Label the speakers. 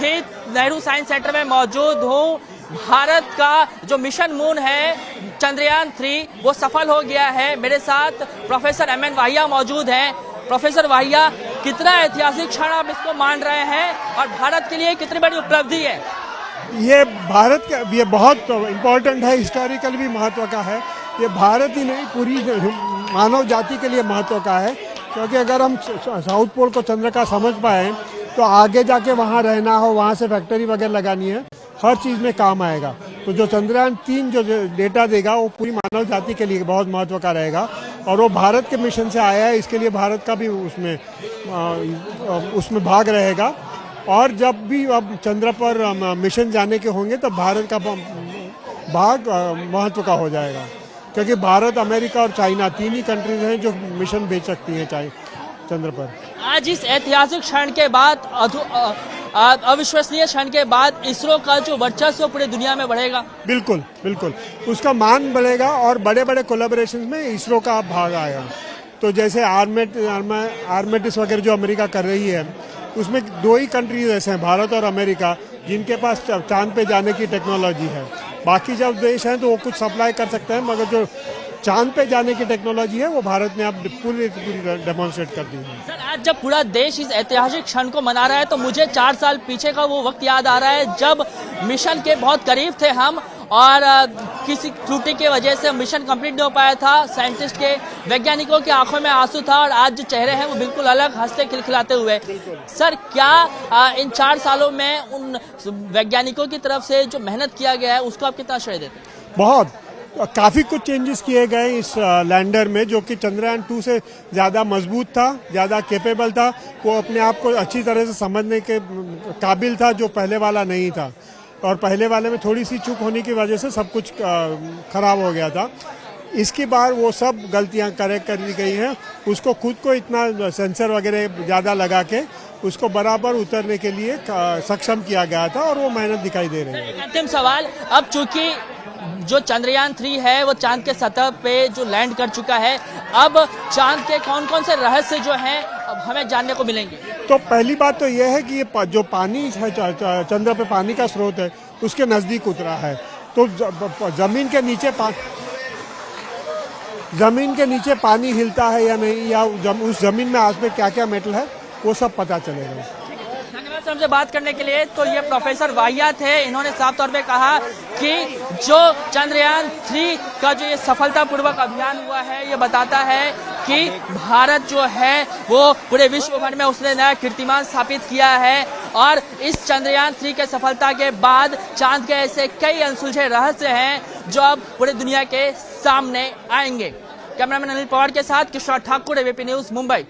Speaker 1: स्थित Nehru science centre में मौजूद हूँ। भारत का जो मिशन मून है चंद्रयान 3 वो सफल हो गया है। मेरे साथ प्रोफेसर एमएन वाहिया मौजूद हैं। प्रोफेसर वाहिया, कितना ऐतिहासिक क्षण आप इसको मान रहे हैं और भारत के लिए कितनी बड़ी उपलब्धि है?
Speaker 2: ये भारत का ये बहुत इम्पोर्टेंट है, हिस्टोरिकल भी महत्व का है। ये भारत ही नहीं पूरी मानव जाति के लिए महत्व का है, क्योंकि अगर हम साउथ पोल को चंद्र का समझ पाए तो आगे जाके वहाँ रहना हो, वहाँ से फैक्ट्री वगैरह लगानी है, हर चीज़ में काम आएगा। तो जो चंद्रयान 3 जो डेटा देगा वो पूरी मानव जाति के लिए बहुत महत्व का रहेगा और वो भारत के मिशन से आया है, इसके लिए भारत का भी उसमें भाग रहेगा। और जब भी अब चंद्र पर मिशन जाने के होंगे तब भारत का भाग महत्व का हो जाएगा, क्योंकि भारत, अमेरिका और चाइना 3 ही कंट्रीज हैं जो मिशन भेज सकती हैं चंद्र पर।
Speaker 1: आज इस ऐतिहासिक क्षण के बाद, अविश्वसनीय क्षण के बाद इसरो का जो वर्चस्व पूरी दुनिया में बढ़ेगा।
Speaker 2: बिल्कुल बिल्कुल, उसका मान बढ़ेगा और बड़े बड़े कोलैबोरेशन में इसरो का भाग आएगा। तो जैसे आर्मेटिस वगैरह जो अमेरिका कर रही है, उसमें 2 ही कंट्रीज ऐसे हैं, भारत और अमेरिका, जिनके पास चांद पे जाने की टेक्नोलॉजी है। बाकी जब देश हैं तो वो कुछ सप्लाई कर सकते हैं, मगर जो चांद पे जाने की टेक्नोलॉजी है वो भारत ने अब पूरी डेमोन्स्ट्रेट कर दी है।
Speaker 1: सर, आज जब पूरा देश इस ऐतिहासिक क्षण को मना रहा है तो मुझे 4 साल पीछे का वो वक्त याद आ रहा है जब मिशन के बहुत करीब थे हम और किसी त्रुटि की वजह से मिशन कंप्लीट नहीं हो पाया था। साइंटिस्ट के, वैज्ञानिकों की आंखों में आंसू था और आज जो चेहरे हैं वो बिल्कुल अलग, हंसते खिलखिलाते हुए। सर, क्या इन 4 सालों में उन वैज्ञानिकों की तरफ से जो मेहनत किया गया है उसको आप कितना श्रेय देते हैं?
Speaker 2: बहुत, काफ़ी कुछ चेंजेस किए गए इस लैंडर में, जो कि चंद्रयान 2 से ज़्यादा मजबूत था, ज़्यादा कैपेबल था, वो अपने आप को अच्छी तरह से समझने के काबिल था, जो पहले वाला नहीं था। और पहले वाले में थोड़ी सी चूक होने की वजह से सब कुछ खराब हो गया था। इसकी बार वो सब गलतियां करेक्ट कर दी गई हैं। उसको खुद को इतना सेंसर वगैरह ज़्यादा लगा के उसको बराबर उतरने के लिए सक्षम किया गया था और वो मेहनत दिखाई दे रही है।
Speaker 1: अंतिम सवाल, अब चूंकि जो चंद्रयान 3 है वो चांद के सतह पे जो लैंड कर चुका है, अब चांद के कौन कौन से रहस्य जो हैं अब हमें जानने को मिलेंगे? तो
Speaker 2: पहली बात तो यह है कि ये जो पानी है, चंद्र पे पानी का स्रोत है, उसके नजदीक उतरा है। तो जमीन के नीचे पानी हिलता है या नहीं, या उस जमीन में आज में क्या क्या मेटल है, वो सब पता चलेगा।
Speaker 1: धन्यवाद हमसे बात करने के लिए। तो ये प्रोफेसर वाहिया थे, इन्होंने साफ तौर पे कहा कि जो चंद्रयान 3 का जो ये सफलतापूर्वक अभियान हुआ है, ये बताता है कि भारत जो है वो पूरे विश्व भर में उसने नया कीर्तिमान स्थापित किया है। और इस चंद्रयान 3 के सफलता के बाद चांद के ऐसे कई अनसुलझे रहस्य हैं जो अब पूरी दुनिया के सामने आएंगे। कैमरामैन अनिल पवार के साथ किशोर ठाकुर, एबीपी न्यूज, मुंबई।